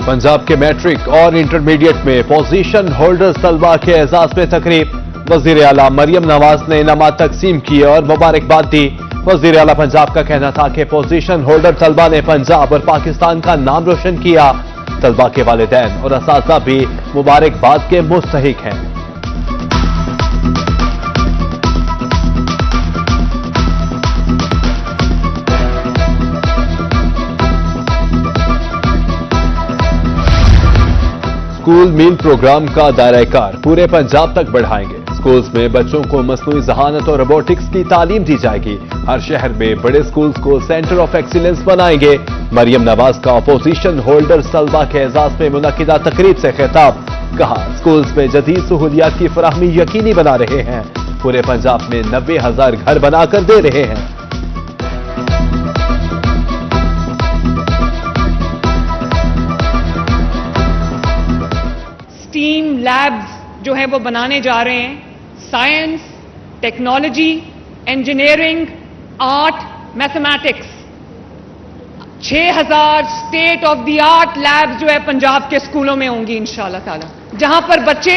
पंजाब के मैट्रिक और इंटरमीडिएट में पोजीशन होल्डर्स तलबा के एजाज में तकरीब। वजीर आला मरियम नवाज ने इनामात तकसीम किए और मुबारकबाद दी। वजीर आला पंजाब का कहना था कि पोजीशन होल्डर तलबा ने पंजाब और पाकिस्तान का नाम रोशन किया। तलबा के वालिदैन और असातिज़ा भी मुबारकबाद के मुस्तहिक हैं। स्कूल मील प्रोग्राम का दायरा-ए-कार पूरे पंजाब तक बढ़ाएंगे। स्कूल्स में बच्चों को मसनूई ज़हानत और रोबोटिक्स की तालीम दी जाएगी। हर शहर में बड़े स्कूल्स को सेंटर ऑफ एक्सीलेंस बनाएंगे। मरियम नवाज का अपोजिशन होल्डर तलबा के एजाज में मुनक्किदा तकरीब से खिताब। कहा, स्कूल्स में जदीद सहूलियात की फराहमी यकीनी बना रहे हैं। पूरे पंजाब में 90,000 घर बनाकर दे रहे हैं। स्टीम लैब्स जो है वो बनाने जा रहे हैं। Science, technology, engineering, art, mathematics, 6,000 state of the art labs जो है पंजाब के स्कूलों में होंगी इंशाअल्लाह ताला, जहां पर बच्चे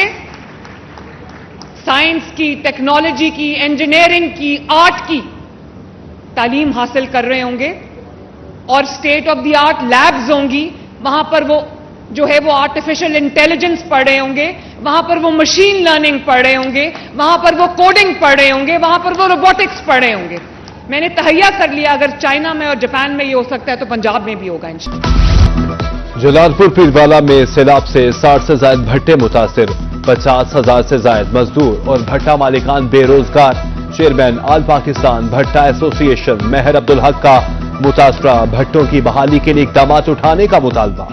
साइंस की, टेक्नोलॉजी की, इंजीनियरिंग की, आर्ट की तालीम हासिल कर रहे होंगे। और state of the art labs होंगी, वहां पर वो जो है वो आर्टिफिशियल इंटेलिजेंस पढ़ रहे होंगे, वहां पर वो मशीन लर्निंग पढ़ रहे होंगे, वहां पर वो कोडिंग पढ़ रहे होंगे, वहां पर वो रोबोटिक्स पढ़ रहे होंगे। मैंने तहैया कर लिया, अगर चाइना में और जापान में ये हो सकता है तो पंजाब में भी होगा इंशाअल्लाह। जलालपुर पीरवाला में सैलाब से 60 से ज्यादा भट्टे मुतासिर, 50,000 से ज्यादा मजदूर और भट्टा मालिकान बेरोजगार। चेयरमैन ऑल पाकिस्तान भट्टा एसोसिएशन मेहर अब्दुल हक का मुतासरा भट्टों की बहाली के लिए इकदाम उठाने का मुतालबा।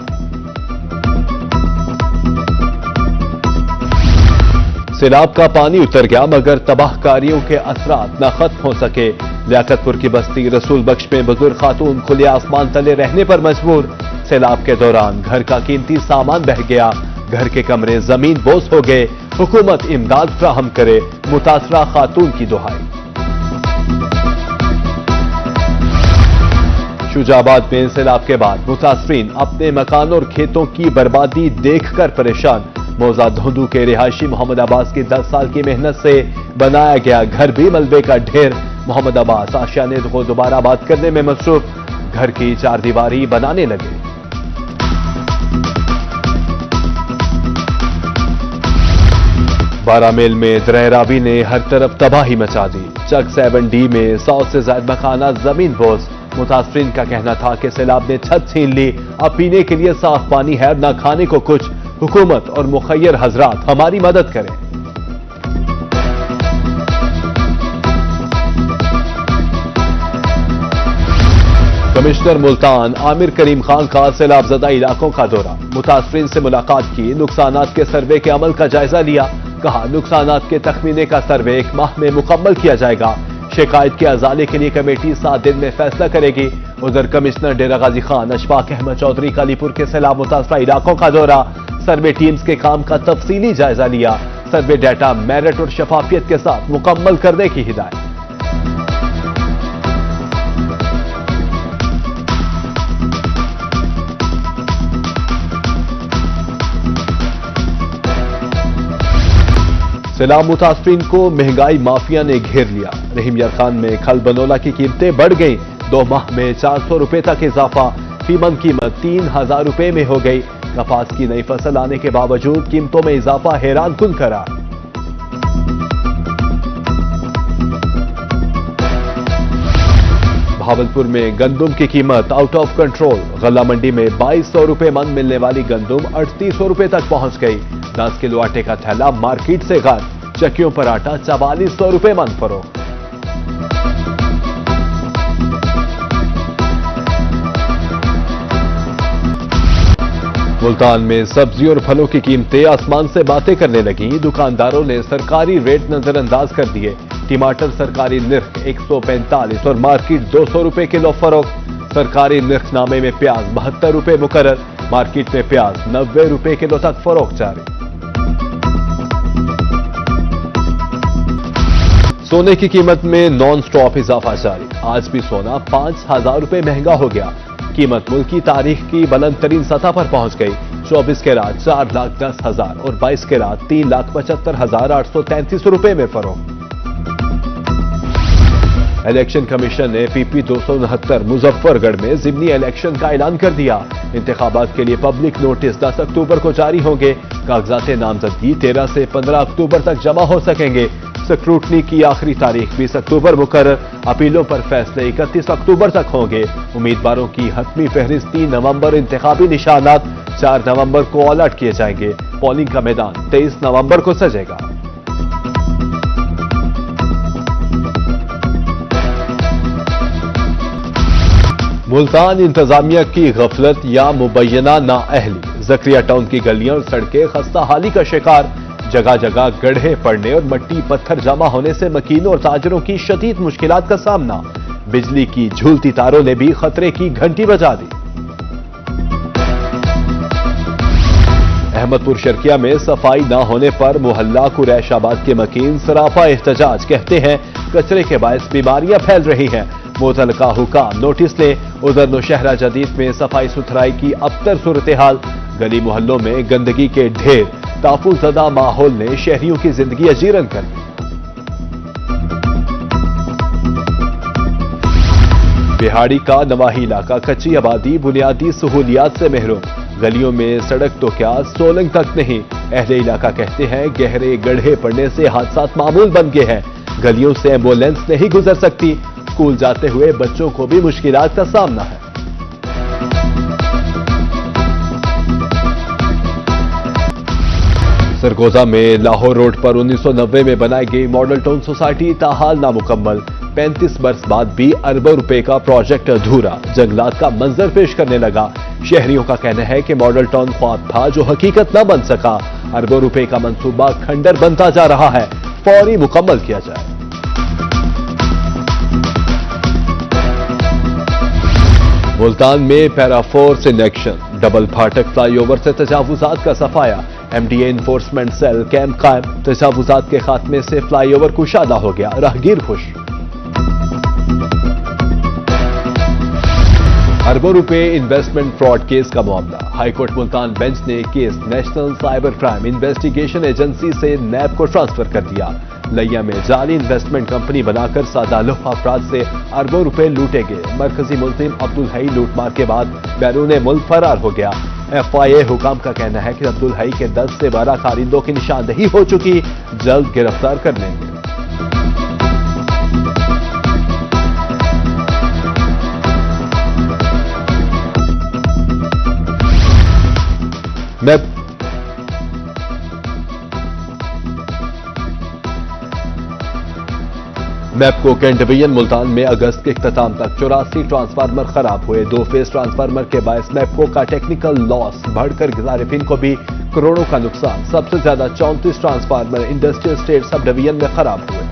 सैलाब का पानी उतर गया मगर तबाहकारियों के असरात न खत्म हो सके। लियाकतपुर की बस्ती रसूल बख्श में बुजुर्ग खातून खुले आसमान तले रहने पर मजबूर। सैलाब के दौरान घर का कीमती सामान बह गया, घर के कमरे जमीन बोझ हो गए। हुकूमत इमदाद फ्राहम करे, मुतासरा खातून की दुहाई। शुजाबाद में सैलाब के बाद मुतासरीन अपने मकान और खेतों की बर्बादी देखकर परेशान। मौजा धोंदू के रिहायशी मोहम्मद अब्बास की 10 साल की मेहनत से बनाया गया घर भी मलबे का ढेर। मोहम्मद अब्बास आशियाने को दोबारा आबाद करने में मसरूफ, घर की 4 दीवारी बनाने लगे। बारामेल में दरहरावी ने हर तरफ तबाही मचा दी। चक 7D में 100 से ज्यादा मकाना जमीन बोझ। मुतासरीन का कहना था कि सैलाब ने छत छीन ली, अब पीने के लिए साफ पानी है न खाने को कुछ। हुकूमत और मुखय्यर हजरात हमारी मदद करें। कमिश्नर मुल्तान आमिर करीम खान का सैलाब ज़दा इलाकों का दौरा। मुतासरीन से मुलाकात की, नुकसानात के सर्वे के अमल का जायजा लिया। कहा, नुकसानात के तखमीने का सर्वे 1 माह में मुकम्मल किया जाएगा। शिकायत के अजाले के लिए कमेटी 7 दिन में फैसला करेगी। उधर कमिश्नर डेरा गाजी खान अशफाक अहमद चौधरी कालीपुर के सैलाब मुतासरा इलाकों का दौरा। सर्वे टीम्स के काम का तफसीली जायजा लिया। सर्वे डाटा मेरिट और शफाफियत के साथ मुकम्मल करने की हिदायत। सैलाब मुतासरीन को महंगाई माफिया ने घेर लिया। रहीम यार खान में खल बनोला की कीमतें बढ़ गईं। 2 माह में 400 रुपए तक इजाफा। फीमन कीमत 3,000 रुपए में हो गई। कपास की नई फसल आने के बावजूद कीमतों में इजाफा हैरान कुन करार। भावलपुर में गंदुम की कीमत आउट ऑफ कंट्रोल। गल्ला मंडी में 2200 रुपए मन मिलने वाली गंदुम 3800 रुपए तक पहुंच गई। 10 किलो आटे का थैला मार्केट से गायब। चक्कियों पर आटा 4400 रुपए मन फरोख्त। मुल्तान में सब्जी और फलों की कीमतें आसमान से बातें करने लगी। दुकानदारों ने सरकारी रेट नजरअंदाज कर दिए। टमाटर सरकारी निर्ख 145 और मार्केट 200 रुपए किलो फरोख्त। सरकारी निर्खनामे में प्याज 72 रुपए मुकर्रर। मार्केट में प्याज 90 रुपए किलो तक फरोख्त जारी। सोने की कीमत में नॉन स्टॉप इजाफा जारी। आज भी सोना 5,000 रुपए महंगा हो गया। कीमत मुल्क की तारीख की बुलंद तरीन सतह पर पहुंच गई। 24 कैरात 4,10,000 और 22 कैरात 3,75,833 रुपए में फरोख्त। इलेक्शन कमीशन ने पीपी 269 मुजफ्फरगढ़ में जिमनी इलेक्शन का ऐलान कर दिया। इंतखाबात के लिए पब्लिक नोटिस 10 अक्टूबर को जारी होंगे। कागजात नामजदगी 13 से 15 अक्टूबर तक जमा हो सकेंगे। स्क्रूटनी की आखिरी तारीख 20 अक्टूबर मुकर्रर। अपीलों पर फैसले 31 अक्टूबर तक होंगे। उम्मीदवारों की हतमी फहरिस्त 3 नवंबर, इंतखाबी निशानात 4 नवंबर को अलर्ट किए जाएंगे। पोलिंग का मैदान 23 नवंबर को सजेगा। मुल्तान इंतजामिया की गफलत या मुबैना नाअहली। जकरिया टाउन की गलियां और सड़कें खस्ता हाली का शिकार। जगह जगह गड्ढे पड़ने और मट्टी पत्थर जमा होने से मकीनों और ताजरों की शदीद मुश्किलात का सामना। बिजली की झूलती तारों ने भी खतरे की घंटी बजा दी। अहमदपुर शर्किया में सफाई न होने पर मोहल्ला कुरैशाबाद के मकीन सरापा एहतजाज। कहते हैं कचरे के बायस बीमारियां फैल रही हैं। मुतलका हुकाम नोटिस ले। उधर नौशहरा जदीद में सफाई सुथराई की अबतर सूरत हाल। गली मोहल्लों में गंदगी के ढेर। ताफुज़दा माहौल ने शहरियों की जिंदगी अजीरन कर दी। बिहाड़ी का नवाही इलाका कच्ची आबादी बुनियादी सहूलियात से महरूम। गलियों में सड़क तो क्या सोलंग तक नहीं। अहले इलाका कहते हैं गहरे गड्ढे पड़ने से हादसात मामूल बन गए हैं। गलियों से एम्बुलेंस नहीं गुजर सकती। स्कूल जाते हुए बच्चों को भी मुश्किलात का सामना है। सरगोजा में लाहौर रोड पर 1990 में बनाई गई मॉडल टाउन सोसाइटी ताहाल नामुकम्मल। 35 बरस बाद भी अरबों रुपए का प्रोजेक्ट अधूरा। जंगलात का मंजर पेश करने लगा। शहरियों का कहना है कि मॉडल टाउन ख्वाब था जो हकीकत न बन सका। अरबों रुपए का मंसूबा खंडर बनता जा रहा है। फौरी मुकम्मल किया जाए। मुल्तान में पैराफोर्स इन एक्शन। डबल फाटक फ्लाईओवर से तजावुजात का सफाया। एमडीए इन्फोर्समेंट सेल कैंप कायम। तजावुजात के खात्मे से फ्लाईओवर कुशादा हो गया। राहगीर खुश। अरबों रुपए इन्वेस्टमेंट फ्रॉड केस का मामला। हाईकोर्ट मुल्तान बेंच ने case national cyber crime investigation agency से नैब को ट्रांसफर कर दिया। लिया में जाली इन्वेस्टमेंट कंपनी बनाकर सादालुह अफराद से अरबों रुपए लूटे गए। मरकजी मुल्जिम अब्दुल हई लूटमार के बाद बैरून मुल्क फरार हो गया। एफआईए हुकाम का कहना है कि अब्दुल हई के 10 से 12 कारिंदों की निशानदही हो चुकी। जल्द गिरफ्तार कर लेंगे। मैपको कैंट डिवीजन मुल्तान में अगस्त के इख्तिताम तक 84 ट्रांसफार्मर खराब हुए। 2 फेज ट्रांसफार्मर के बायस मैपको का टेक्निकल लॉस बढ़कर गिजारिफिन को भी करोड़ों का नुकसान। सबसे ज्यादा 34 transformer industrial state sub division में खराब हुए।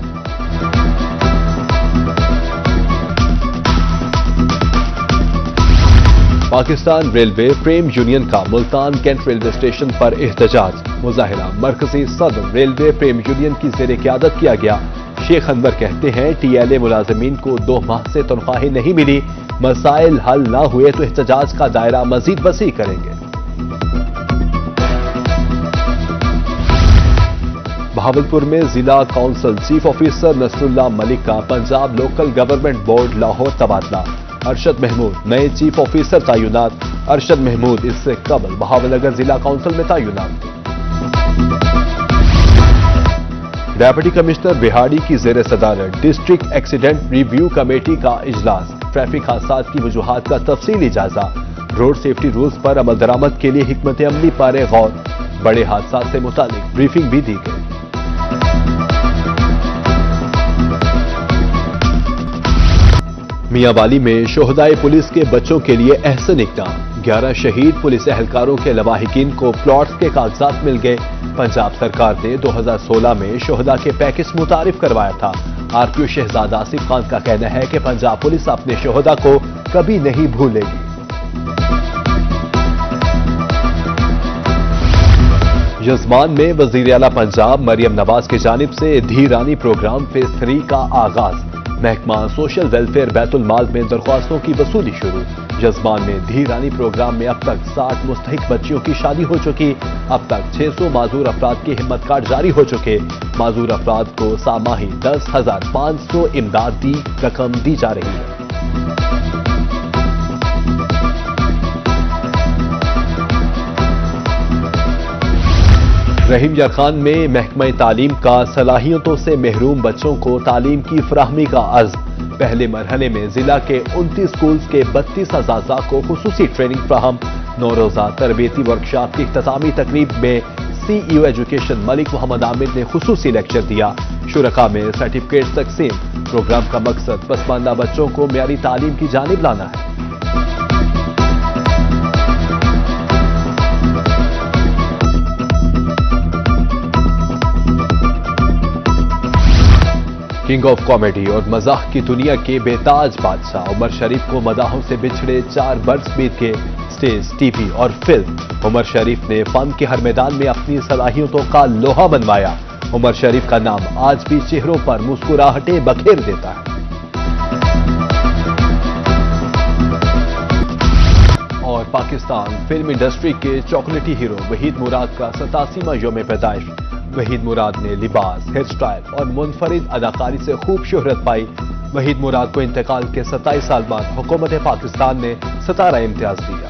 पाकिस्तान रेलवे प्रेम यूनियन का मुल्तान कैंट रेलवे स्टेशन पर एहतजाज। मुजाहिरा मरकजी सदर रेलवे प्रेम यूनियन की जेर क़यादत किया गया। शेख अनवर कहते हैं टीएलए मुलाजमीन को 2 माह से तनख्वाहें नहीं मिली। मसाइल हल ना हुए तो एहतजाज का दायरा मजीद वसी करेंगे। बहावलपुर में जिला council chief officer Nasrullah Malik का Punjab local government board Lahore तबादला। अरशद महमूद नए चीफ ऑफिसर तैनात। अरशद महमूद इससे कबल बहावलनगर जिला काउंसिल में तैनात थे। डेप्यूटी कमिश्नर बिहाड़ी की जेर सदारत डिस्ट्रिक्ट एक्सीडेंट रिव्यू कमेटी का इजलास। ट्रैफिक हादसात की वजूहात का तफसीली जायजा। रोड सेफ्टी रूल्स पर अमल दरामद के लिए हिकमत अमली पर गौर। बड़े हादसात से मुतालिक ब्रीफिंग भी दी गई। मियांवाली में शोहदाए पुलिस के बच्चों के लिए एहसन इक़दाम। 11 शहीद पुलिस एहलकारों के लवाहिकीन को प्लॉट्स के कागजात मिल गए। पंजाब सरकार ने 2016 में शोहदा के पैकेज मुतारिफ करवाया था। आरपीओ शहजादा आसिफ खान का कहना है कि पंजाब पुलिस अपने शोहदा को कभी नहीं भूलेगी। यजमान में वजीर आला पंजाब मरियम नवाज की जानिब से धीरानी प्रोग्राम फेज 3 का आगाज। महकमा सोशल वेलफेयर बैतुल माल में दरख्वास्तों की वसूली शुरू। یزمان میں دھیرانی پروگرام میں اب تک 60 مستحق بچیوں کی شادی ہو چکی. اب تک 600 معذور افراد کے ہمت کارڈ جاری ہو چکے. معذور افراد کو ساماہی 10,500 امدادی رقم دی جا رہی ہے. رحیم یار خان میں محکمہ تعلیم کا صلاحیتوں سے محروم بچوں کو تعلیم کی فراہمی کا عزم. پہلے مرحلے میں ضلع کے 29 سکولز کے 32 اساتذہ کو خصوصی ٹریننگ فراہم. 9 روزہ تربیتی ورکشاپ کی اختتامی تقریب میں سی ای او ایجوکیشن ملک محمد عامر نے خصوصی لیکچر دیا. شرکاء میں سرٹیفکیٹ تقسیم. پروگرام کا مقصد پسماندہ بچوں کو معیاری تعلیم کی جانب لانا ہے. کنگ آف کامیڈی اور مزاح کی دنیا کے بے تاج بادشاہ عمر شریف کو مداحوں سے بچھڑے 4 برس بیت گئے. سٹیج، ٹی وی اور فلم عمر شریف نے فن کے ہر میدان میں اپنی صلاحیتوں کا لوہا منوایا. عمر شریف کا نام آج بھی چہروں پر مسکراہٹیں بکھیر دیتا ہے. اور پاکستان فلم انڈسٹری کے چاکلیٹی ہیرو وحید مراد کا 87واں یوم پیدائش. وحید مراد نے لباس، ہیئر سٹائل اور منفرد اداکاری سے خوب شہرت پائی. وحید مراد کو انتقال کے 27 سال بعد حکومت پاکستان نے 17 امتیاز دیا.